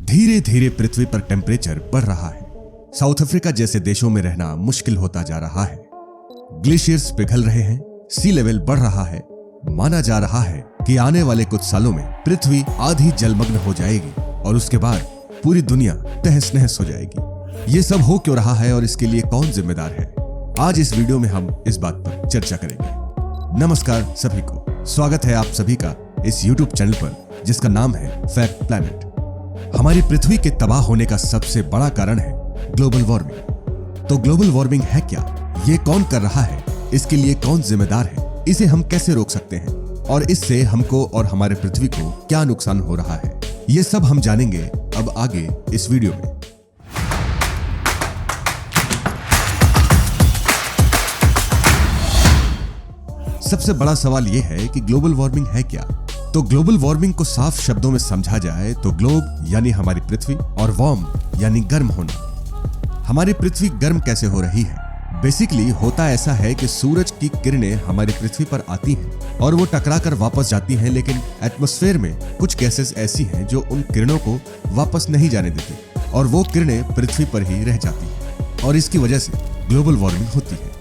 धीरे धीरे पृथ्वी पर टेम्परेचर बढ़ रहा है। साउथ अफ्रीका जैसे देशों में रहना मुश्किल होता जा रहा है। ग्लेशियर्स पिघल रहे हैं, सी लेवल बढ़ रहा है। माना जा रहा है कि आने वाले कुछ सालों में पृथ्वी आधी जलमग्न हो जाएगी और उसके बाद पूरी दुनिया तहस नहस हो जाएगी। ये सब हो क्यों रहा है और इसके लिए कौन जिम्मेदार है? आज इस वीडियो में हम इस बात पर चर्चा करेंगे। नमस्कार सभी को, स्वागत है आप सभी का इस YouTube चैनल पर जिसका नाम है फैक्ट प्लैनेट। हमारी पृथ्वी के तबाह होने का सबसे बड़ा कारण है ग्लोबल वार्मिंग। तो ग्लोबल वार्मिंग है क्या? ये कौन कर रहा है? इसके लिए कौन जिम्मेदार है? इसे हम कैसे रोक सकते हैं और इससे हमको और हमारे पृथ्वी को क्या नुकसान हो रहा है, ये सब हम जानेंगे अब आगे इस वीडियो में। सबसे बड़ा सवाल यह है कि ग्लोबल वार्मिंग है क्या? तो ग्लोबल वार्मिंग को साफ शब्दों में समझा जाए तो ग्लोब यानी हमारी पृथ्वी और वार्म यानी गर्म होना। हमारी पृथ्वी गर्म कैसे हो रही है? बेसिकली होता ऐसा है कि सूरज की किरणें हमारी पृथ्वी पर आती हैं और वो टकरा कर वापस जाती हैं, लेकिन एटमॉस्फेयर में कुछ गैसेस ऐसी हैं जो उन किरणों को वापस नहीं जाने देती और वो किरणें पृथ्वी पर ही रह जाती हैं और इसकी वजह से ग्लोबल वार्मिंग होती है।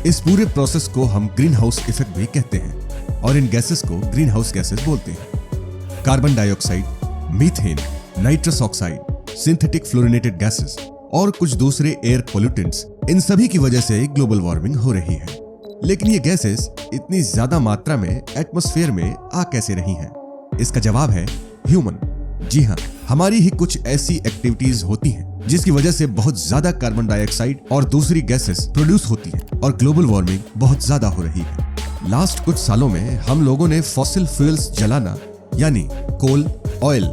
इस पूरे प्रोसेस को हम ग्रीन हाउस इफेक्ट भी कहते हैं और इन गैसेस को ग्रीन हाउस गैसेस बोलते हैं। Carbon dioxide, methane, nitrous oxide, synthetic fluorinated gases और कुछ दूसरे एयर पोल्यूटेंट्स, इन सभी की वजह से ग्लोबल वार्मिंग हो रही है। लेकिन ये गैसेस इतनी ज्यादा मात्रा में एटमॉस्फेयर में आ कैसे रही हैं? इसका जवाब है ह्यूमन। जी हाँ, हमारी ही कुछ ऐसी एक्टिविटीज होती हैं जिसकी वजह से बहुत ज्यादा कार्बन डाइऑक्साइड और दूसरी गैसेस प्रोड्यूस होती हैं और ग्लोबल वार्मिंग बहुत ज्यादा हो रही है। लास्ट कुछ सालों में हम लोगों ने फॉसिल फ्यूल्स जलाना यानी कोल, ऑयल,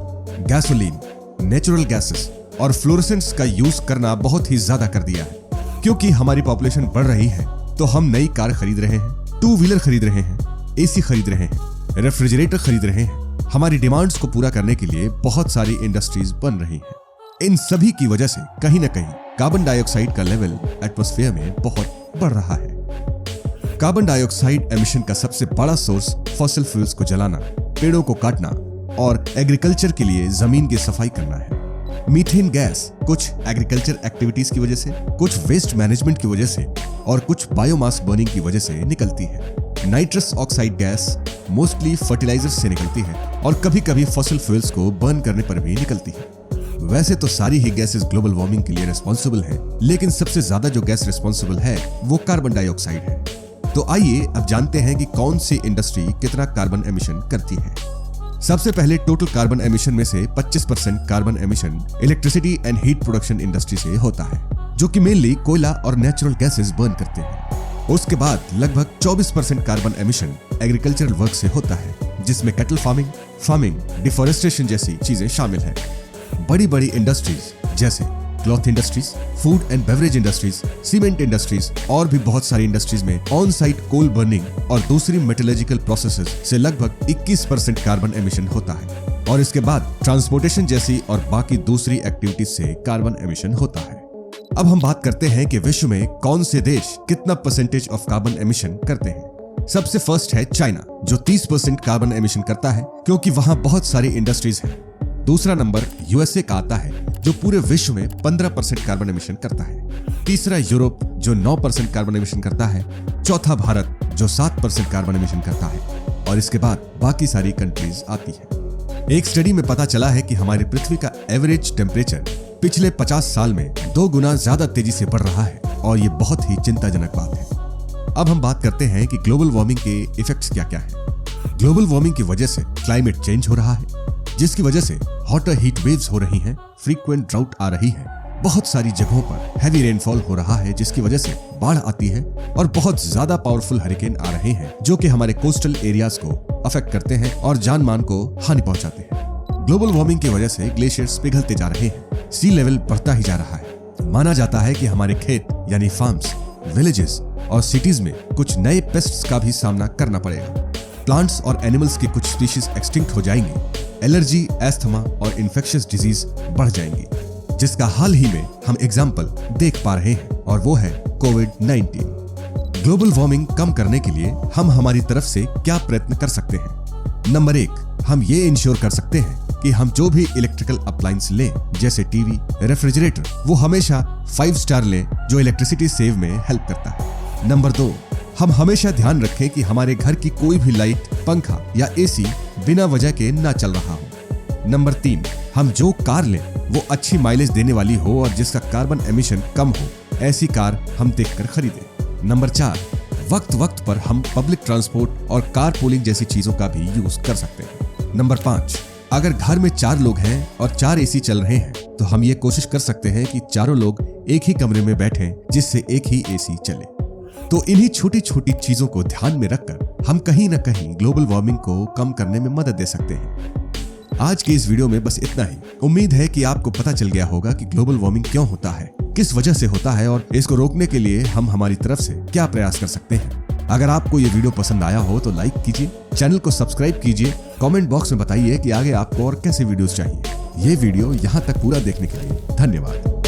गैसोलीन, नेचुरल गैसेस और फ्लोरेसेंट्स का यूज करना बहुत ही ज्यादा कर दिया है। क्योंकि हमारी पॉपुलेशन बढ़ रही है तो हम नई कार खरीद रहे हैं, टू व्हीलर खरीद रहे हैं, एसी खरीद रहे हैं, रेफ्रिजरेटर खरीद रहे हैं। हमारी डिमांड्स को पूरा करने के लिए बहुत सारी इंडस्ट्रीज बन रही हैं। इन सभी की वजह से कहीं ना कहीं कार्बन डाइऑक्साइड का लेवल एटमॉस्फेयर में बहुत बढ़ रहा है। कार्बन डाइऑक्साइड एमिशन का सबसे बड़ा सोर्स फॉसिल फ्यूल्स को जलाना, पेड़ों को काटना और एग्रीकल्चर के लिए जमीन की सफाई करना है। मीथेन गैस कुछ एग्रीकल्चर एक्टिविटीज की वजह से, कुछ वेस्ट मैनेजमेंट की वजह से और कुछ बायोमास बर्निंग की वजह से निकलती है। Nitrous oxide gas mostly fertilisers से निकलती है और कभी कभी फॉसिल फ्यूल्स को बर्न करने पर भी निकलती है। वैसे तो सारी ही गैसेस ग्लोबल वार्मिंग के लिए रिस्पॉन्सिबल हैं, लेकिन सबसे ज्यादा जो गैस रिस्पॉन्सिबल है वो कार्बन डाइऑक्साइड है। तो आइए अब जानते हैं कि कौन सी इंडस्ट्री कितना कार्बन एमिशन करती है। सबसे पहले टोटल कार्बन एमिशन में से 25% carbon emission electricity and heat production industry से होता है, जो कि मेनली कोयला और नेचुरल गैसेस बर्न करते हैं। उसके बाद लगभग 24% कार्बन एमिशन एग्रीकल्चरल वर्क से होता है, जिसमें कैटल फार्मिंग, डिफॉरेस्टेशन जैसी चीजें शामिल हैं। बड़ी बड़ी इंडस्ट्रीज जैसे cloth industries, food and beverage industries, cement industries और भी बहुत सारी इंडस्ट्रीज में ऑन साइट कोल बर्निंग और दूसरी मेटलर्जिकल प्रोसेसेस से लगभग 21% कार्बन एमिशन होता है। और इसके बाद ट्रांसपोर्टेशन जैसी और बाकी दूसरी एक्टिविटीज से कार्बन एमिशन होता है। अब हम बात करते हैं कि विश्व में कौन से देश कितना परसेंटेज ऑफ कार्बन एमिशन करते हैं। सबसे फर्स्ट है चाइना, जो 30% कार्बन एमिशन करता है क्योंकि वहां बहुत सारी इंडस्ट्रीज हैं। दूसरा नंबर यूएसए का आता है जो पूरे विश्व में 15% कार्बन एमिशन करता है। तीसरा यूरोप जो 9% कार्बन एमिशन करता है। चौथा भारत जो 7% कार्बन एमिशन करता है और इसके बाद बाकी सारी कंट्रीज आती है। एक स्टडी में पता चला है कि हमारी पृथ्वी का एवरेज टेम्परेचर पिछले 50 साल में 2 गुना ज्यादा तेजी से बढ़ रहा है और ये बहुत ही चिंताजनक बात है। अब हम बात करते हैं कि ग्लोबल वार्मिंग के इफेक्ट्स क्या क्या है। ग्लोबल वार्मिंग की वजह से क्लाइमेट चेंज हो रहा है, जिसकी वजह से हॉटर हीट वेव्स हो रही हैं, फ्रीक्वेंट ड्राउट आ रही है, बहुत सारी जगहों पर हैवी रेनफॉल हो रहा है जिसकी वजह से बाढ़ आती है और बहुत ज्यादा पावरफुल हरिकेन आ रहे हैं जो कि हमारे कोस्टल एरियाज को अफेक्ट करते हैं और जान मान को हानि पहुंचाते हैं। ग्लोबल वार्मिंग की वजह से ग्लेशियर्स पिघलते जा रहे हैं, सी लेवल बढ़ता ही जा रहा है। माना जाता है कि हमारे खेत यानी फार्म्स, विलेजेस और सिटीज में कुछ नए पेस्ट्स का भी सामना करना पड़ेगा। प्लांट्स और एनिमल्स की कुछ स्पीशीज एक्सटिंक्ट हो जाएंगी, एलर्जी, एस्थमा और इन्फेक्शियस डिजीज बढ़ जाएंगी, जिसका हाल ही में हम एग्जाम्पल देख पा रहे हैं और वो है कोविड-19। ग्लोबल वार्मिंग कम करने के लिए हम हमारी तरफ से क्या प्रयत्न कर सकते हैं? नंबर 1, हम ये इंश्योर कर सकते हैं कि हम जो भी इलेक्ट्रिकल अप्लायंस लें, जैसे टीवी, रेफ्रिजरेटर, वो हमेशा 5 स्टार लें जो इलेक्ट्रिसिटी सेव में हेल्प करता है। नंबर 2, हम हमेशा ध्यान रखें कि हमारे घर की कोई भी लाइट, पंखा या एसी बिना वजह के ना चल रहा हो। नंबर 3, हम जो कार लें वो अच्छी माइलेज देने वाली हो और जिसका कार्बन एमिशन कम हो, ऐसी कार हम देखकर खरीदें। नंबर 4, वक्त वक्त पर हम पब्लिक ट्रांसपोर्ट और कार पूलिंग जैसी चीजों का भी यूज कर सकते हैं। नंबर 5, अगर घर में 4 लोग हैं और 4 एसी चल रहे हैं तो हम ये कोशिश कर सकते हैं कि चारों लोग एक ही कमरे में बैठें जिससे एक ही एसी चले। तो इन्हीं छोटी छोटी चीजों को ध्यान में रखकर हम कहीं ना कहीं ग्लोबल वार्मिंग को कम करने में मदद दे सकते हैं। आज के इस वीडियो में बस इतना ही। उम्मीद है कि आपको पता चल गया होगा कि ग्लोबल वार्मिंग क्यों होता है, किस वजह से होता है और इसको रोकने के लिए हम हमारी तरफ से क्या प्रयास कर सकते हैं। अगर आपको ये वीडियो पसंद आया हो तो लाइक कीजिए, चैनल को सब्सक्राइब कीजिए, कमेंट बॉक्स में बताइए कि आगे आपको और कैसे वीडियोस चाहिए। ये वीडियो यहाँ तक पूरा देखने के लिए धन्यवाद।